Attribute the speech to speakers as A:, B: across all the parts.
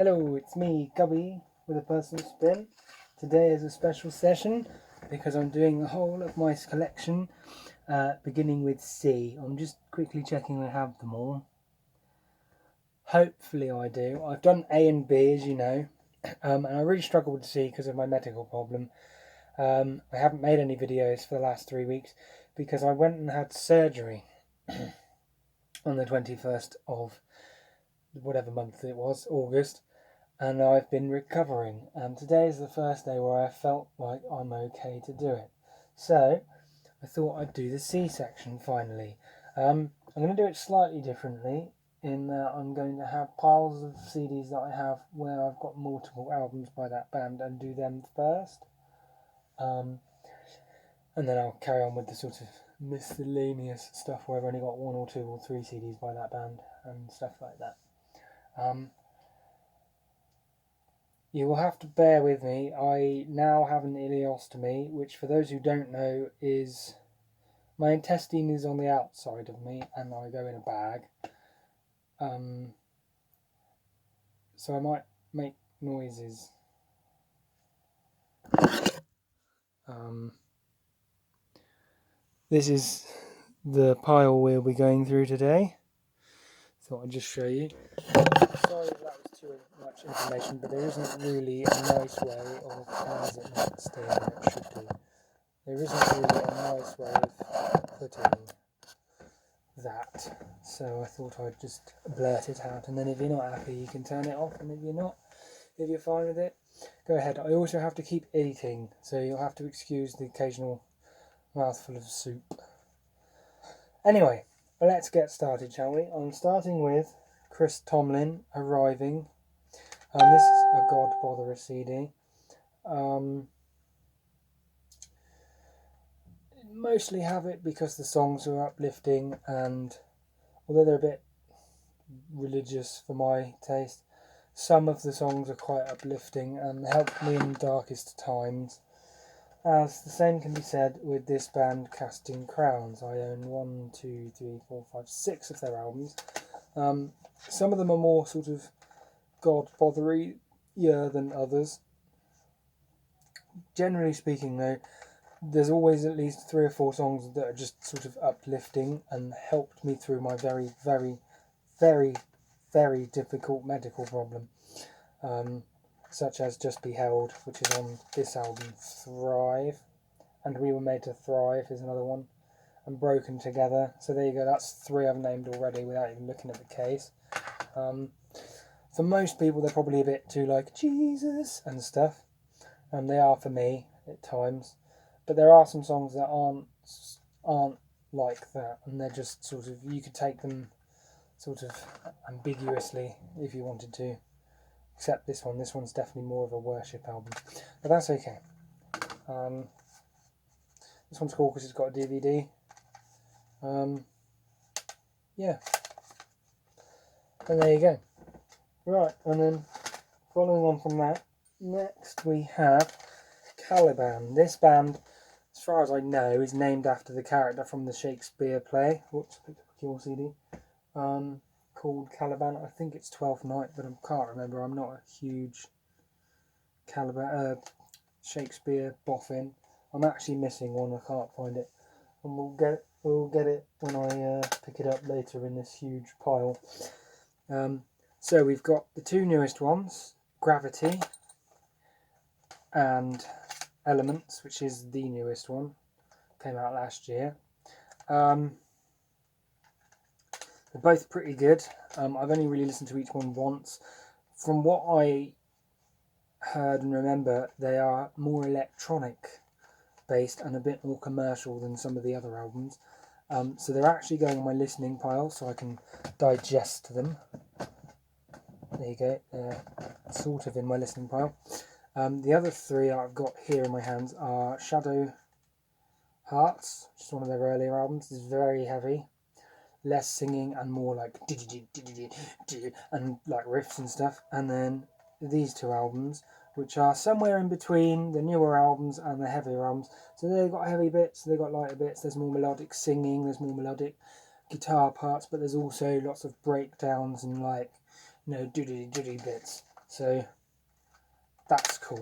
A: Hello, it's me, Gubby, with a personal spin. Today is a special session because I'm doing the whole of my collection, beginning with C. I'm just quickly checking I have them all. Hopefully I do. I've done A and B, as you know, and I really struggled with C because of my medical problem. I haven't made any videos for the last 3 weeks because I went and had surgery on the 21st of whatever month it was, August. And I've been recovering, and today is the first day where I felt like I'm okay to do it. So I thought I'd do the C section finally. I'm going to do it slightly differently in that I'm going to have piles of CDs that I have where I've got multiple albums by that band and do them first. And then I'll carry on with the sort of miscellaneous stuff where I've only got 1 or 2 or 3 CDs by that band and stuff like that. You will have to bear with me. I now have an ileostomy, which for those who don't know is my intestine is on the outside of me and I go in a bag. So I might make noises. This is the pile we'll be going through today. Thought I'd just show you. Sorry if that was too much information, but there isn't really a nice way of how is it not staying where it should do. There isn't really a nice way of putting that, so I thought I'd just blurt it out, and then if you're not happy you can turn it off, and if you're fine with it, go ahead. I also have to keep eating, so you'll have to excuse the occasional mouthful of soup. Anyway, let's get started, shall we? I'm starting with Chris Tomlin, Arriving. This is a God Botherer CD. Mostly have it because the songs are uplifting, and although they're a bit religious for my taste, some of the songs are quite uplifting and helped me in darkest times. As the same can be said with this band, Casting Crowns. I own 1, 2, 3, 4, 5, 6 of their albums. Some of them are more sort of God bothery-ier than others. Generally speaking, though, there's always at least 3 or 4 songs that are just sort of uplifting and helped me through my very, very, very, very difficult medical problem. Such as Just Be Held, which is on this album, Thrive, and We Were Made to Thrive is another one, and Broken Together. So there you go, that's 3 I've named already without even looking at the case. For most people, they're probably a bit too like Jesus and stuff, and they are for me at times. But there are some songs that aren't like that, and they're just sort of, you could take them sort of ambiguously if you wanted to. Except this one. This one's definitely more of a worship album, but that's okay. This one's cool because it's got a DVD. Yeah. And there you go. Right, and then following on from that, next we have Caliban. This band, as far as I know, is named after the character from the Shakespeare play. Whoops, picked up a Cure CD. Called Caliban. I think it's Twelfth Night, but I can't remember. I'm not a huge Shakespeare boffin. I'm actually missing one. I can't find it, and we'll get it when I pick it up later in this huge pile. So we've got the 2 newest ones, Gravity and Elements, which is the newest one. Came out last year. They're both pretty good. I've only really listened to each one once. From what I heard and remember, they are more electronic based and a bit more commercial than some of the other albums. So they're actually going on my listening pile so I can digest them. There you go. They're sort of in my listening pile. The other 3 I've got here in my hands are Shadow Hearts, which is one of their earlier albums. It's very heavy. Less singing and more like and like riffs and stuff. And then these 2 albums, which are somewhere in between the newer albums and the heavier albums. So they've got heavy bits, they've got lighter bits, there's more melodic singing, there's more melodic guitar parts, but there's also lots of breakdowns and like, doody bits. So that's cool.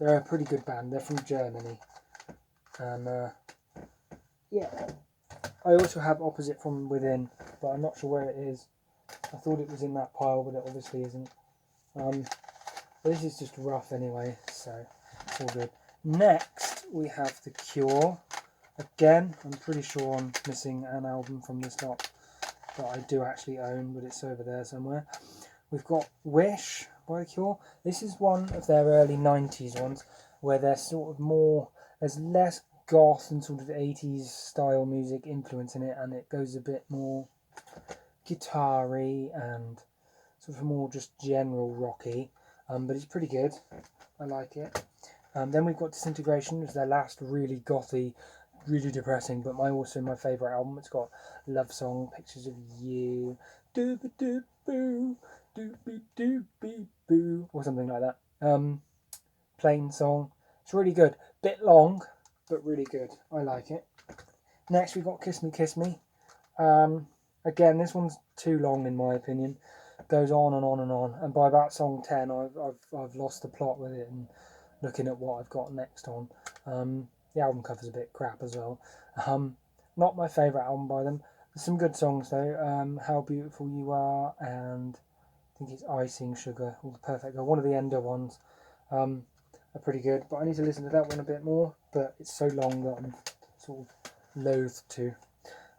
A: They're a pretty good band. They're from Germany. And yeah. I also have Opposite from Within, but I'm not sure where it is. I thought it was in that pile, but it obviously isn't. This is just rough anyway, so it's all good. Next, we have The Cure. Again, I'm pretty sure I'm missing an album from this lot that I do actually own, but it's over there somewhere. We've got Wish by The Cure. This is one of their early 90s ones, where they're sort of more, there's less goth and sort of 80s style music influence in it, and it goes a bit more guitar-y and sort of more just general rocky, but it's pretty good. I like it. Then we've got Disintegration, which is their last really gothy, really depressing, but also my favourite album. It's got Love Song, Pictures of You, doobie doop boo, doobie doobie boo, or something like that. Plain Song. It's really good. Bit long, but really good. I like it. Next we've got Kiss Me Kiss Me. Again, this one's too long in my opinion. Goes on and on and on, and by about song 10 I've lost the plot with it and looking at what I've got next on. The album cover's a bit crap as well. Not my favourite album by them. There's some good songs though. How Beautiful You Are, and I think it's Icing Sugar, or The Perfect Girl. One of the Ender ones are pretty good, but I need to listen to that one a bit more, but it's so long that I'm sort of loath to.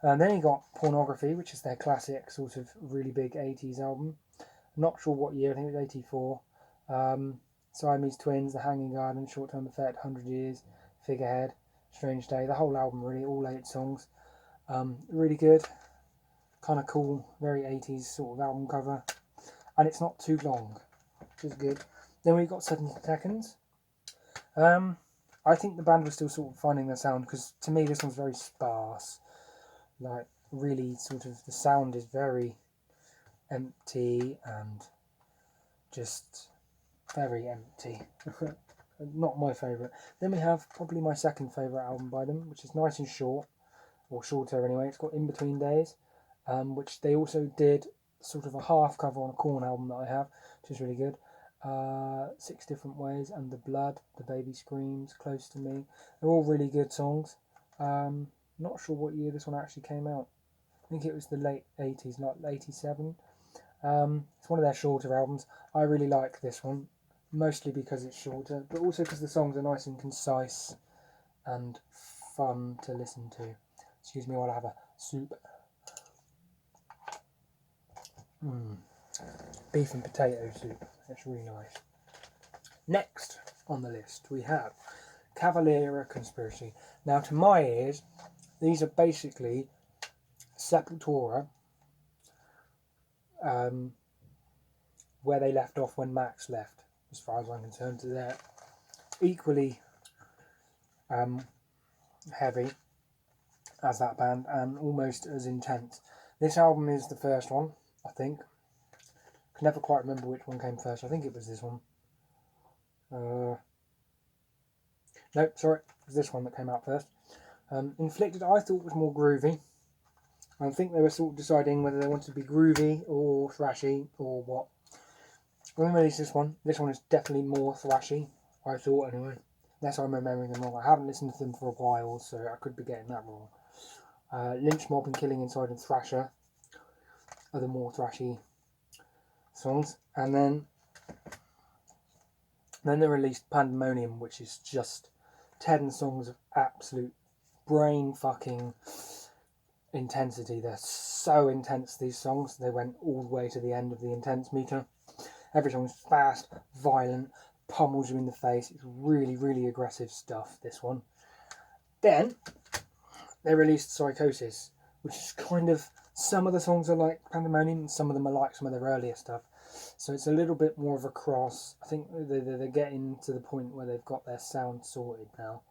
A: And then you got Pornography, which is their classic sort of really big 80s album. Not sure what year, I think it was 84. Siamese Twins, The Hanging Garden, Short Term Effect, 100 Years, Figurehead, Strange Day. The whole album really, all 8 songs. Really good. Kind of cool, very 80s sort of album cover. And it's not too long, which is good. Then we've got 70 Seconds. I think the band was still sort of finding their sound, because to me this one's very sparse. Like, really sort of, the sound is very empty and just very empty. Not my favourite. Then we have probably my second favourite album by them, which is Nice and Short, or shorter anyway. It's got In Between Days, which they also did sort of a half cover on a Korn album that I have, which is really good. 6 Different Ways, and The Blood, The Baby Screams, Close to Me. They're all really good songs. Not sure what year this one actually came out. I think it was the late 80s, like 87. It's one of their shorter albums. I really like this one, mostly because it's shorter, but also because the songs are nice and concise and fun to listen to. Excuse me while I have a soup. Beef and potato soup. It's really nice. Next on the list we have Cavalera Conspiracy. Now, to my ears, these are basically Sepultura, where they left off when Max left, as far as I'm concerned. So they're equally heavy as that band and almost as intense. This album is the first one, I think. I can never quite remember which one came first. I think it was this one. No, sorry, it was this one that came out first. Inflicted, I thought was more groovy. I think they were sort of deciding whether they wanted to be groovy or thrashy or what. When they released this one is definitely more thrashy, I thought anyway. Unless I'm remembering them wrong. I haven't listened to them for a while, so I could be getting that wrong. Lynch Mob and Killing Inside and Thrasher are the more thrashy songs. And then they released Pandemonium, which is just 10 songs of absolute brain fucking intensity. They're so intense, these songs. They went all the way to the end of the intense meter. Every song is fast, violent, pummels you in the face. It's really, really aggressive stuff, this one. Then they released Psychosis, which is kind of, some of the songs are like Pandemonium and some of them are like some of their earlier stuff. So it's a little bit more of a cross. I think they're getting to the point where they've got their sound sorted now.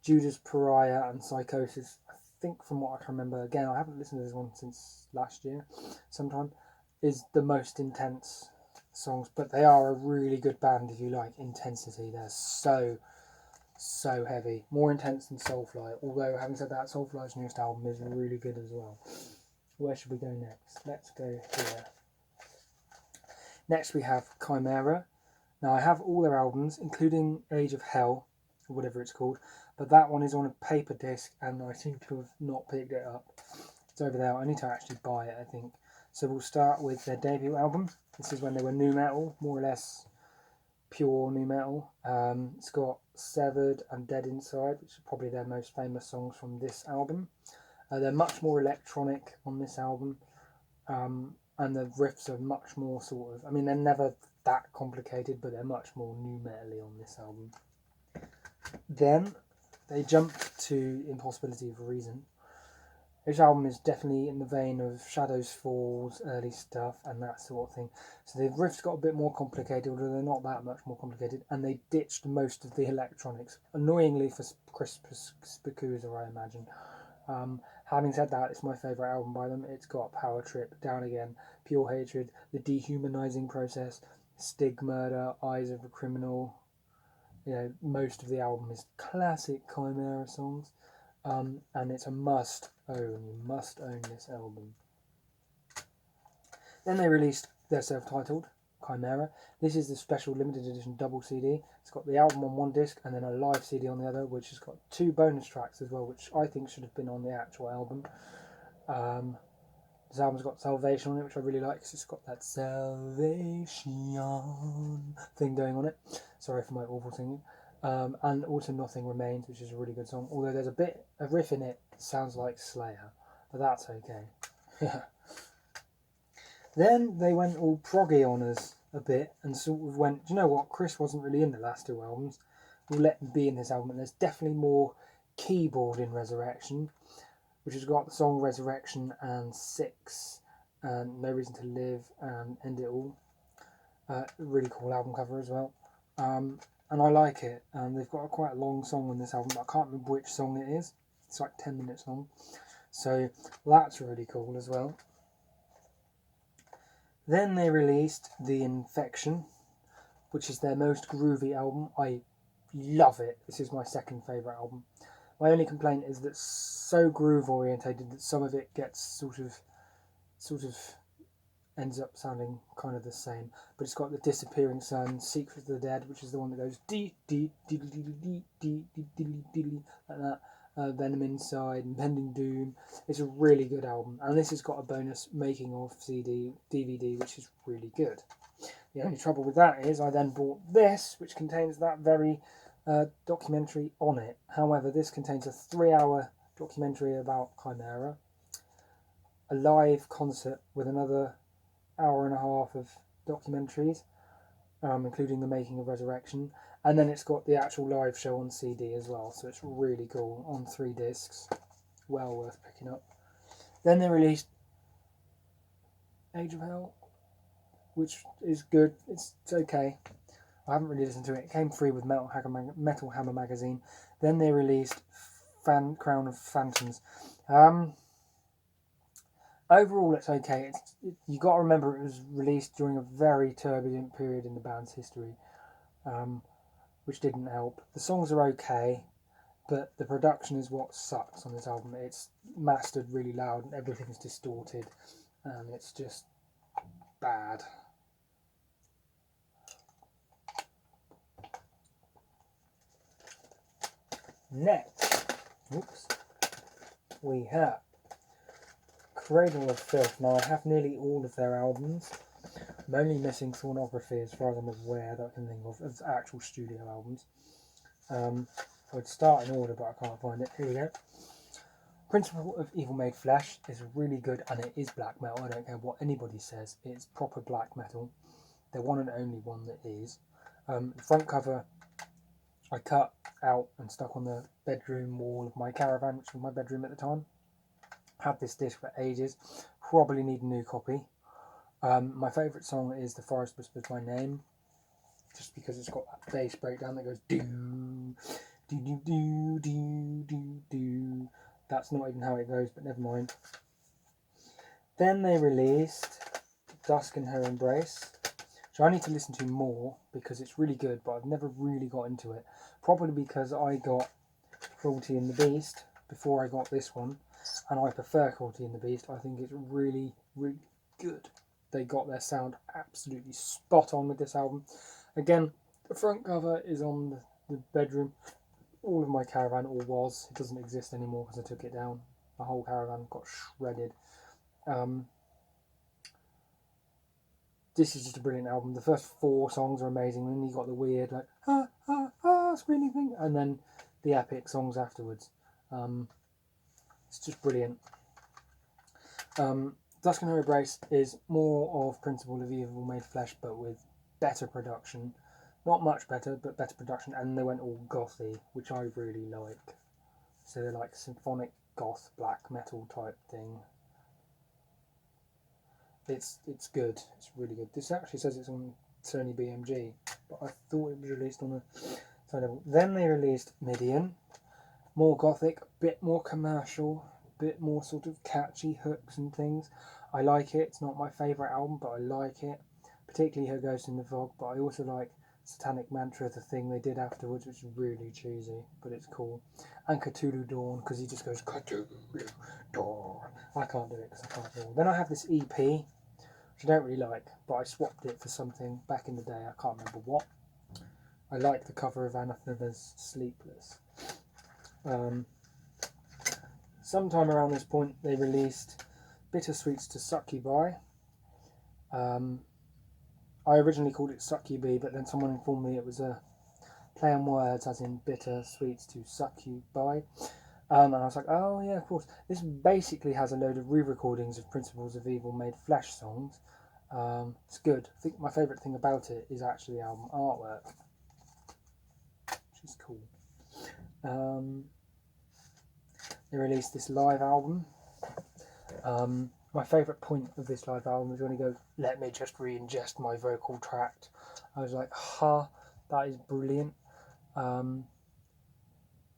A: Judas Pariah and Psychosis, I think from what I can remember, again, I haven't listened to this one since last year sometime, is the most intense songs, but they are a really good band if you like intensity. They're so heavy, more intense than Soulfly, although having said that, Soulfly's newest album is really good as well. Where should we go next? Let's go here. Next we have Chimera. Now I have all their albums, including Age of Hell, or whatever it's called, but that one is on a paper disc and I seem to have not picked it up. It's over there. I need to actually buy it, I think. So we'll start with their debut album. This is when they were nu metal, more or less pure nu metal. It's got Severed and Dead Inside, which are probably their most famous songs from this album. They're much more electronic on this album, and the riffs are much more sort of, I mean, they're never that complicated, but they're much more nu metal-y on this album. Then they jumped to Impossibility of Reason. This album is definitely in the vein of Shadows Falls, early stuff, and that sort of thing. So the riffs got a bit more complicated, although they're not that much more complicated, and they ditched most of the electronics, annoyingly for Chris Spicuzza, I imagine. Having said that, it's my favourite album by them. It's got Power Trip, Down Again, Pure Hatred, The Dehumanising Process, Stig Murder, Eyes of a Criminal. You know, most of the album is classic Chimera songs. And it's a must own. You must own this album. Then they released their self-titled Chimera. This is the special limited edition double CD. It's got the album on one disc and then a live CD on the other, which has got 2 bonus tracks as well, which I think should have been on the actual album. This album's got Salvation on it, which I really like because it's got that Salvation thing going on it. Sorry for my awful singing. And also Nothing Remains, which is a really good song. Although there's a riff in it that sounds like Slayer, but that's okay. Then they went all proggy on us a bit and sort of went, do you know what, Chris wasn't really in the last 2 albums. We'll let him be in this album. And there's definitely more keyboard in Resurrection, which has got the song Resurrection and 6 and No Reason to Live and End It All. Really cool album cover as well. And I like it. They've got quite a long song on this album, but I can't remember which song it is. It's like 10 minutes long. So that's really cool as well. Then they released The Infection, which is their most groovy album. I love it. This is my second favourite album. My only complaint is that it's so groove orientated that some of it gets sort of ends up sounding kind of the same. But it's got The Disappearing Sun, Secret of the Dead, which is the one that goes dee dee dee dee dee dee dee dee dee like that. Venom Inside, Impending Doom. It's a really good album, and this has got a bonus making of CD DVD, which is really good. The only trouble with that is I then bought this, which contains that very documentary on it. However, this contains a 3-hour documentary about Chimera, a live concert with another hour and a half of documentaries, including the making of Resurrection, and then it's got the actual live show on CD as well, so it's really cool, on 3 discs, well worth picking up. Then they released Age of Hell, which is good. It's okay. I haven't really listened to it. It came free with Metal Hammer magazine. Then they released Crown of Phantoms. Overall, it's okay. You got to remember it was released during a very turbulent period in the band's history, which didn't help. The songs are okay, but the production is what sucks on this album. It's mastered really loud and everything's distorted, and it's just bad. Next, we have Cradle of Filth. Now, I have nearly all of their albums. I'm only missing Thornography as far as I'm aware that I can think of as actual studio albums. I would start in order, but I can't find it. Here we go. Principle of Evil Made Flesh is really good, and it is black metal. I don't care what anybody says. It's proper black metal. They're one and only one that is. The front cover I cut out and stuck on the bedroom wall of my caravan, which was my bedroom at the time. Had this disc for ages. Probably need a new copy. My favourite song is The Forest Whispers My Name, just because it's got that bass breakdown that goes do do do do do do do. That's not even how it goes, but never mind. Then they released Dusk in Her Embrace, which I need to listen to more because it's really good, but I've never really got into it. Probably because I got Cruelty in the Beast before I got this one, and I prefer Cruelty in the Beast. I think it's really, really good. They got their sound absolutely spot on with this album. Again, the front cover is on the bedroom. All of my caravan, or was, it doesn't exist anymore because I took it down. The whole caravan got shredded. This is just a brilliant album. The first 4 songs are amazing. Then you got the weird screaming thing, and then the epic songs afterwards. It's just brilliant. Dusk and Her Embrace is more of Principle of Evil Made Flesh, but with better production. Not much better, but better production. And they went all gothy, which I really like. So they're like symphonic goth black metal type thing. It's good. It's really good. This actually says it's on Sony BMG, but I thought it was released on a Sony level. Then they released Midian, more gothic, bit more commercial, bit more sort of catchy hooks and things. I like it. It's not my favourite album, but I like it. Particularly Her Ghost in the Fog, but I also like Satanic Mantra, the thing they did afterwards, which is really cheesy, but it's cool. And Cthulhu Dawn, because he just goes Cthulhu Dawn. I can't do it because I can't do it. Then I have this EP, which I don't really like, but I swapped it for something back in the day. I can't remember what. I like the cover of Anathema's Sleepless. Sometime around this point, they released Bittersweets to Succubi. I originally called it Succubi, but then someone informed me it was a play on words, as in bitter sweets to succubi. And I was like, oh yeah, of course. This basically has a load of re-recordings of Principles of Evil Made Flesh songs. It's good. I think my favourite thing about it is actually the album artwork, which is cool. They released this live album. My favourite point of this live album is when he goes, "Let me just re-ingest my vocal tract." I was like, that is brilliant.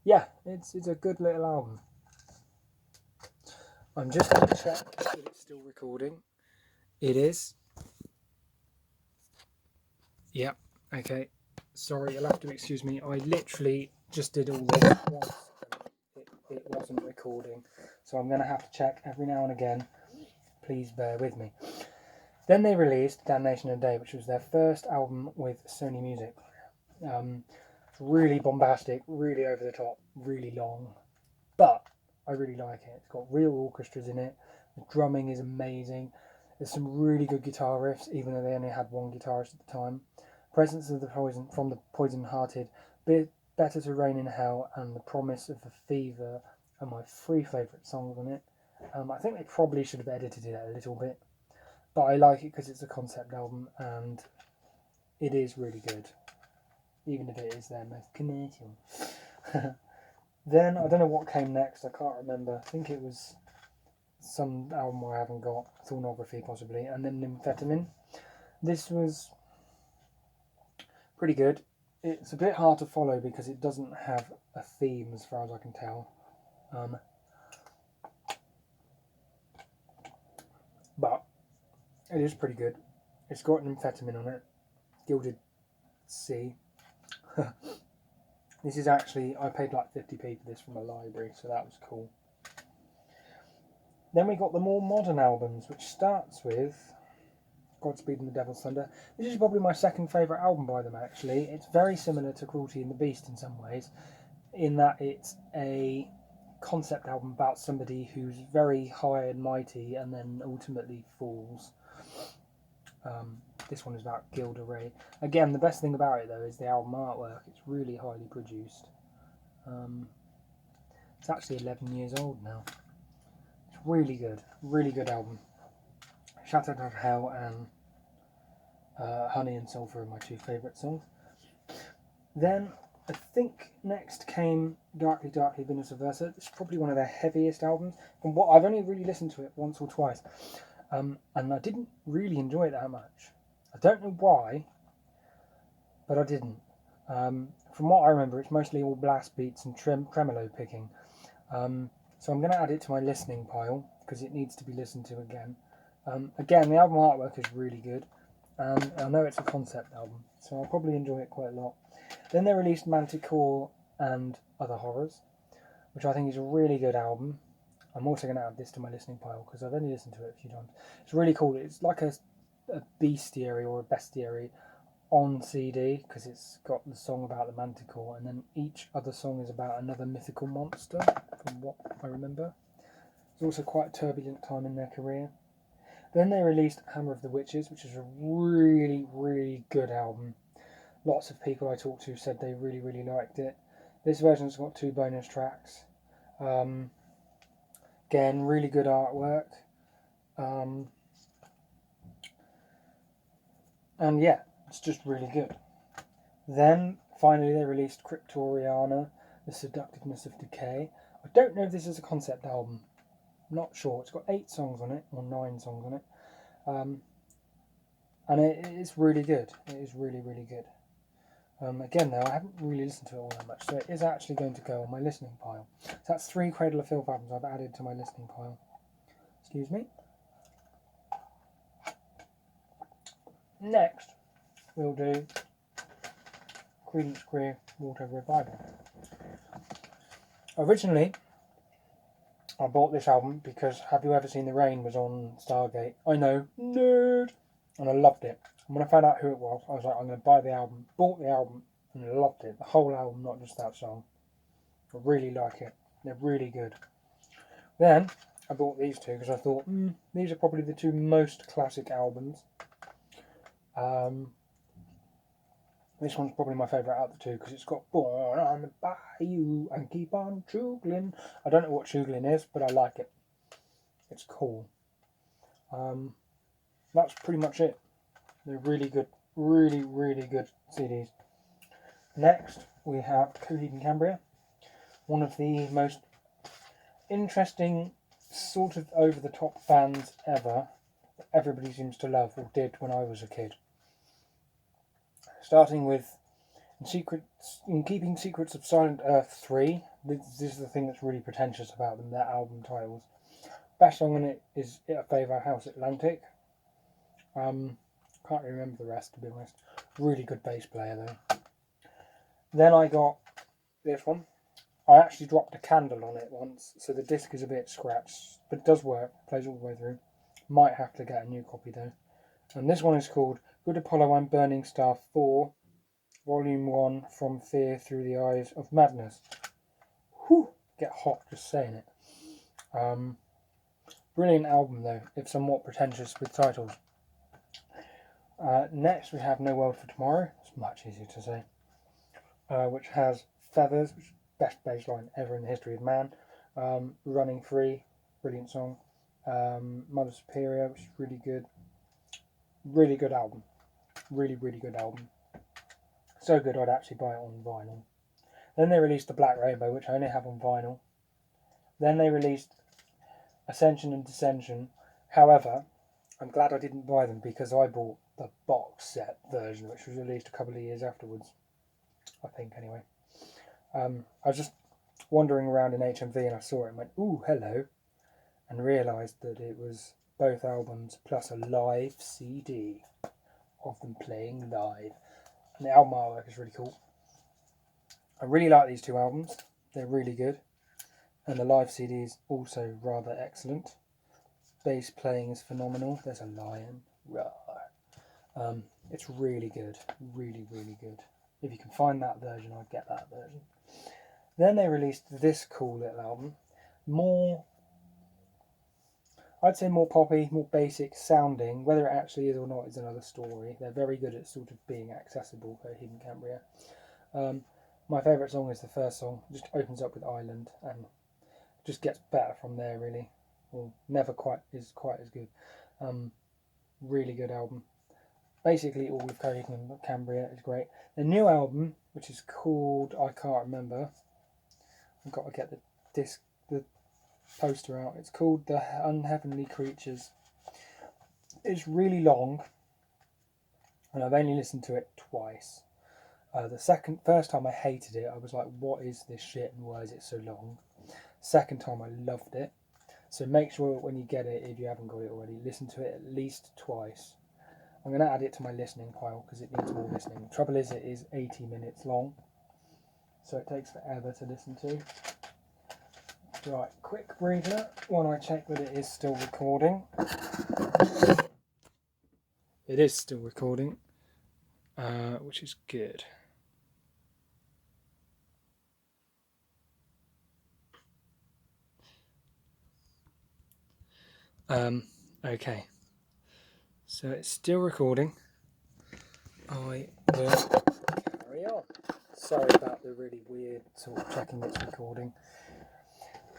A: Yeah, it's a good little album. I'm just going to check if it's still recording. It is. Yep. Okay. Sorry, you'll have to excuse me. I literally just did all this once and it wasn't recording. So I'm going to have to check every now and again. Please bear with me. Then they released Damnation and Day, which was their first album with Sony Music. It's really bombastic, really over the top, really long. But I really like it. It's got real orchestras in it. The drumming is amazing. There's some really good guitar riffs, even though they only had one guitarist at the time. Presence of the Poison from the Poison Hearted, Better to Reign in Hell, and The Promise of the Fever are my 3 favourite songs on it. I think they probably should have edited it a little bit, but I like it because it's a concept album and it is really good, even if it is their most commercial. Then I don't know what came next. I can't remember. I think it was some album I haven't got, Thornography possibly, and then Nymphetamine. This was pretty good. It's a bit hard to follow because it doesn't have a theme as far as I can tell. But it is pretty good. It's got Nymphetamine on it. Gilded C. This is actually, I paid like 50p for this from a library, so that was cool. Then we got the more modern albums, which starts with Godspeed and the Devil's Thunder. This is probably my second favourite album by them, actually. It's very similar to Cruelty and the Beast in some ways, in that it's a concept album about somebody who's very high and mighty and then ultimately falls. This one is about Gilda Ray. Again, the best thing about it though is the album artwork. It's really highly produced. It's actually 11 years old now. It's really good album. Shattered of Hell and Honey and Sulphur are my 2 favourite songs. Then I think next came Darkly Darkly Venus Versa. It's probably one of their heaviest albums. From what I've only really listened to it once or twice, and I didn't really enjoy it that much. I don't know why, but I didn't. From what I remember, it's mostly all blast beats and tremolo picking. So I'm going to add it to my listening pile because it needs to be listened to again. Again, the album artwork is really good, and I know it's a concept album, so I'll probably enjoy it quite a lot. Then they released Manticore and Other Horrors, which I think is a really good album. I'm also going to add this to my listening pile because I've only listened to it a few times. It's really cool. It's like a a bestiary or a bestiary on CD, because it's got the song about the Manticore, and then each other song is about another mythical monster, from what I remember. It's also quite a turbulent time in their career. Then they released Hammer of the Witches, which is a really, really good album. Lots of people I talked to said they really, really liked it. This version's got 2 bonus tracks. Again, really good artwork. And yeah, it's just really good. Then, finally, they released Cryptoriana, The Seductiveness of Decay. I don't know if this is a concept album. I'm not sure. It's got 8 songs on it, or 9 songs on it. And it's really good. It is really, really good. Again, though, I haven't really listened to it all that much, so it is actually going to go on my listening pile. So that's 3 Cradle of Filth albums I've added to my listening pile. Excuse me. Next, we'll do Creedence Clearwater Revival. Originally, I bought this album because Have You Ever Seen the Rain was on Stargate. I know, nerd! And I loved it. And when I found out who it was, I was like, I'm going to buy the album. Bought the album and I loved it. The whole album, not just that song. I really like it. They're really good. Then, I bought these 2 because I thought, these are probably the 2 most classic albums. This one's probably my favourite out of the 2 because it's got Born on the Bayou and Keep on Chooglin. I don't know what Chooglin is, but I like it. It's cool. That's pretty much it. They're really good, really, really good CDs. Next, we have Coheed and Cambria. One of the most interesting, sort of over-the-top bands ever that everybody seems to love, or did when I was a kid. Starting with In Keeping Secrets of Silent Earth 3. This is the thing that's really pretentious about them, their album titles. Best song on it is It a Favour House Atlantic. Can't remember the rest, to be honest. Really good bass player though. Then I got this one. I actually dropped a candle on it once, so the disc is a bit scratched, but it does work, plays all the way through. Might have to get a new copy though. And this one is called Good Apollo I'm Burning Star 4, Volume 1, From Fear Through the Eyes of Madness. Whew, get hot just saying it. Brilliant album though, if somewhat pretentious with titles. Next we have No World for Tomorrow, it's much easier to say, which has Feathers, which is the best bass line ever in the history of man, Running Free, brilliant song, Mother Superior, which is really good album, really good album, so good I'd actually buy it on vinyl. Then they released The Black Rainbow, which I only have on vinyl. Then they released Ascension and Dissension. However, I'm glad I didn't buy them because I bought the box set version, which was released a couple of years afterwards, I think anyway. I was just wandering around in HMV and I saw it and went, ooh, hello, and realised that it was both albums plus a live CD of them playing live. And the album artwork is really cool. I really like these 2 albums. They're really good. And the live CD is also rather excellent. Bass playing is phenomenal. There's a lion. Rawr. It's really good. Really good. If you can find that version, I'd get that version. Then they released this cool little album. I'd say more poppy, more basic sounding. Whether it actually is or not is another story. They're very good at sort of being accessible, Coheed and Cambria. My favourite song is the first song. It just opens up with Island and just gets better from there, really. Or never quite as good. Really good album. Basically all with Coheed and Cambria is great. The new album, which is called, I can't remember, I've got to get the poster out. It's called The Unheavenly Creatures. It's really long, and I've only listened to it twice. The first time I hated it. I was like, what is this shit and why is it so long? Second time I loved it. So make sure when you get it, if you haven't got it already, listen to it at least twice. I'm going to add it to my listening pile because it needs more listening. The trouble is, it is 80 minutes long, so it takes forever to listen to. Right, quick breather when I check that it is still recording. it is still recording, which is good. Okay, so it's still recording. I will carry on. Sorry about the really weird sort of checking it's recording.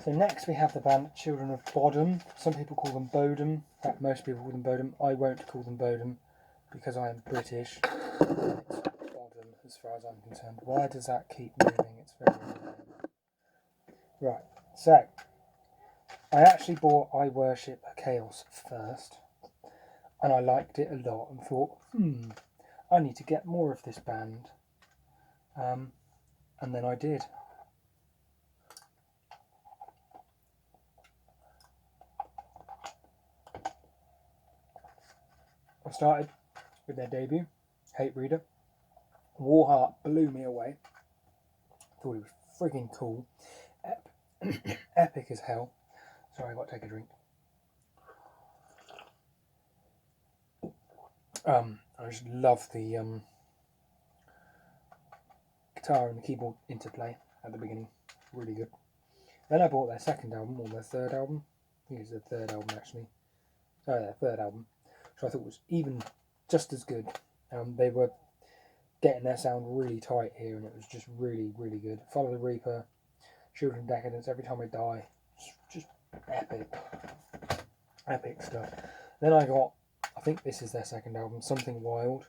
A: So next we have the band Children of Bodom. Some people call them Bodom. In fact, most people call them Bodom. I won't call them Bodom because I am British. It's Bodom as far as I'm concerned. Why does that keep moving? It's very annoying. Right, so I actually bought I Worship Chaos first, and I liked it a lot and thought, I need to get more of this band. And then I did. I started with their debut, Hatebreeder. Warheart blew me away. Thought it was frigging cool. Epic as hell. Sorry, I got to take a drink. I just love the guitar and the keyboard interplay at the beginning. Really good. Then I bought their second album, or their third album. I think it's their third album actually. Oh, their third album, which I thought was even just as good. They were getting their sound really tight here, and it was just really, really good. Follow the Reaper, Children of Decadence, Every Time I Die, just epic stuff. Then I got, I think this is their second album, Something Wild.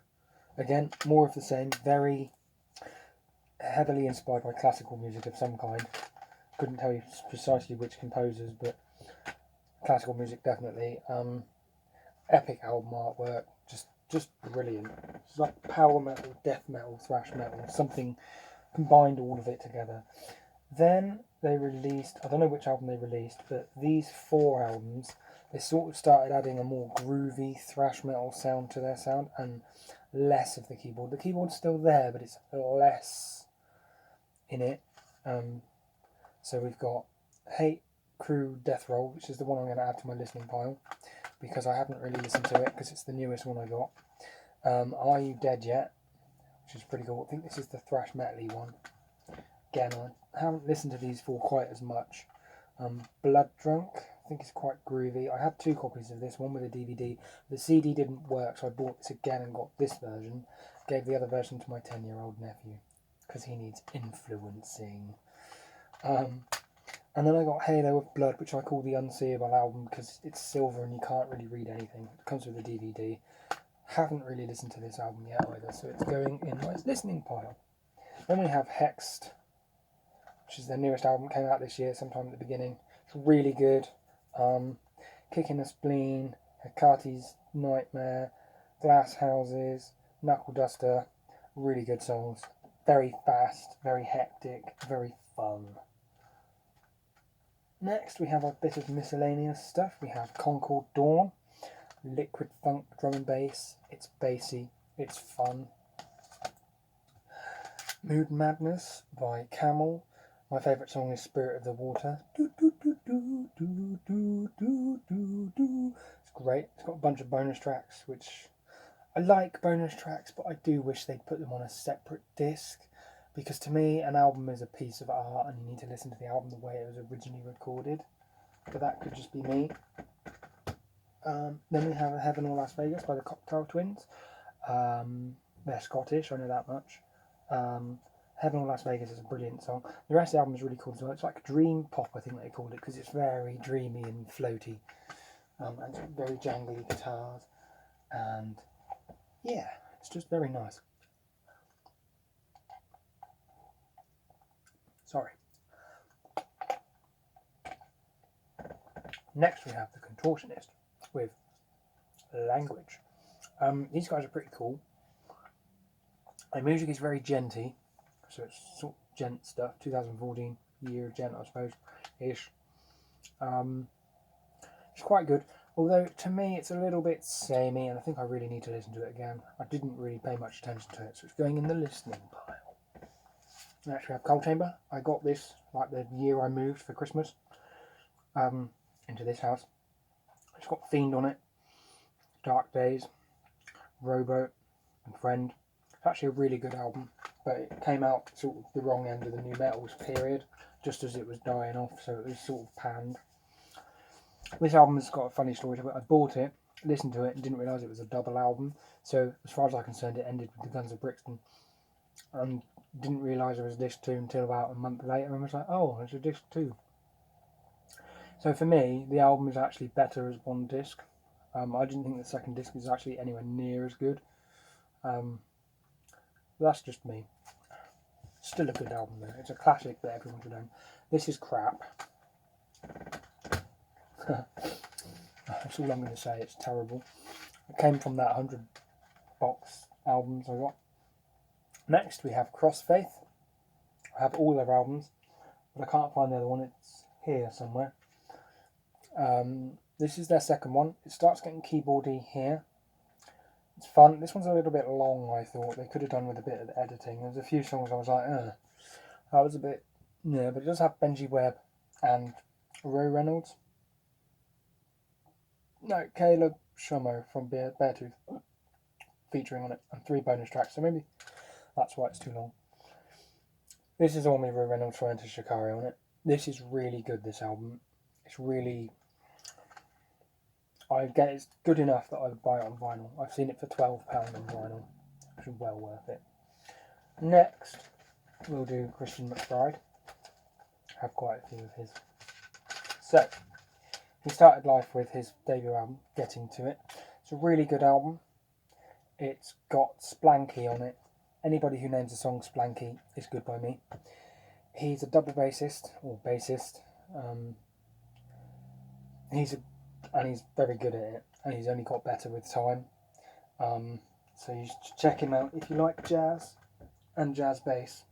A: Again, more of the same, very heavily inspired by classical music of some kind. Couldn't tell you precisely which composers, but classical music definitely. Epic album artwork, just brilliant. It's like power metal, death metal, thrash metal, something combined all of it together. Then they released, I don't know which album they released, but these 4 albums, they sort of started adding a more groovy thrash metal sound to their sound and less of the keyboard. The keyboard's still there, but it's less in it. So we've got Hate Crew Death Roll, which is the one I'm going to add to my listening pile because I haven't really listened to it because it's the newest one I got. Are You Dead Yet? Which is pretty cool. I think this is the thrash metal-y one. Again, I haven't listened to these 4 quite as much. Blood Drunk, I think it's quite groovy. I had 2 copies of this, one with a DVD. The CD didn't work, so I bought this again and got this version. Gave the other version to my 10-year-old nephew because he needs influencing. And then I got Halo of Blood, which I call the Unseeable album because it's silver and you can't really read anything. It comes with a DVD. Haven't really listened to this album yet either, so it's going in my listening pile. Then we have Hexed, which is their newest album, came out this year, sometime at the beginning. It's really good. Kicking the Spleen, Hecate's Nightmare, Glass Houses, Knuckle Duster, really good songs. Very fast, very hectic, very fun. Next we have a bit of miscellaneous stuff. We have Concord Dawn, liquid funk drum and bass. It's bassy, it's fun. Mood Madness by Camel. My favourite song is Spirit of the Water. It's great. It's got a bunch of bonus tracks, which I like bonus tracks, but I do wish they'd put them on a separate disc. Because to me, an album is a piece of art and you need to listen to the album the way it was originally recorded. But that could just be me. Then we have Heaven or Las Vegas by the Cocktail Twins. They're Scottish, I know that much. Heaven or Las Vegas is a brilliant song. The rest of the album is really cool as well. It's like dream pop, I think they called it, because it's very dreamy and floaty. And very jangly guitars. And yeah, it's just very nice. Sorry. Next we have The Contortionist with Language. These guys are pretty cool. Their music is very djenty, so it's sort of gent stuff. 2014 year gent, I suppose, ish. It's quite good, although to me it's a little bit samey, and I think I really need to listen to it again. I didn't really pay much attention to it, so it's going in the listening pile. Next we have Coal Chamber. I got this like the year I moved for Christmas into this house. It's got Fiend on it, Dark Days, Rowboat and Friend. It's actually a really good album, but it came out sort of the wrong end of the new metals period, just as it was dying off, so it was sort of panned. This album has got a funny story to it. I bought it, listened to it, and didn't realise it was a double album. So as far as I'm concerned, it ended with the Guns of Brixton, and didn't realise it was disc 2 until about a month later, and I was like, oh, it's a disc 2. So for me, the album is actually better as one disc. I didn't think the second disc was actually anywhere near as good. That's just me. Still a good album though. It's a classic that everyone should own. This is crap. That's all I'm going to say. It's terrible. It came from that 100 box albums I got. Next we have Crossfaith. I have all their albums, but I can't find the other one. It's here somewhere. This is their second one. It starts getting keyboardy here. It's fun. This one's a little bit long, I thought. They could have done with a bit of editing. There's a few songs I was like, that was a bit... Yeah, but it does have Benji Webb and Roy Reynolds. No, Caleb Shomo from Beartooth featuring on it, and 3 bonus tracks, so maybe that's why it's too long. This is the one with Roy Reynolds trying to Shikari on it. This is really good, this album. It's really... it's good enough that I would buy it on vinyl. I've seen it for £12 on vinyl, which is well worth it. Next, we'll do Christian McBride. I have quite a few of his. So, he started life with his debut album, Getting to It. It's a really good album. It's got Splanky on it. Anybody who names a song Splanky is good by me. He's a double bassist, or bassist. He's very good at it, and he's only got better with time. So you should check him out if you like jazz and jazz bass.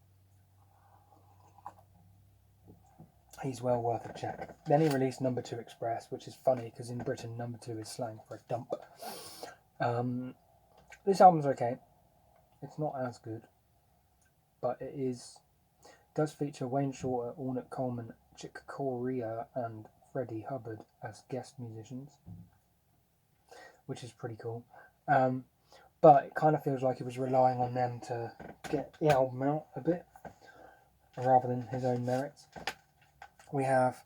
A: He's well worth a check. Then he released Number 2 Express, which is funny because in Britain Number 2 is slang for a dump. This album's okay. It's not as good, but it does feature Wayne Shorter, Ornette Coleman, Chick Corea, and Freddie Hubbard as guest musicians, which is pretty cool. But it kind of feels like he was relying on them to get the album out a bit, rather than his own merits. We have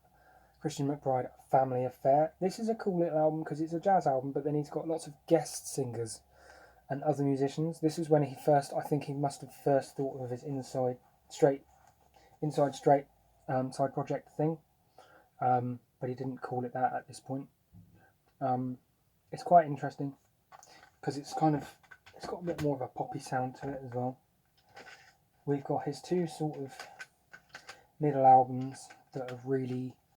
A: Christian McBride, Family Affair. This is a cool little album because it's a jazz album, but then he's got lots of guest singers and other musicians. This is when I think he must have first thought of his Inside Straight side project thing. But he didn't call it that at this point. It's quite interesting because it's got a bit more of a poppy sound to it as well. We've got his 2 sort of middle albums that have really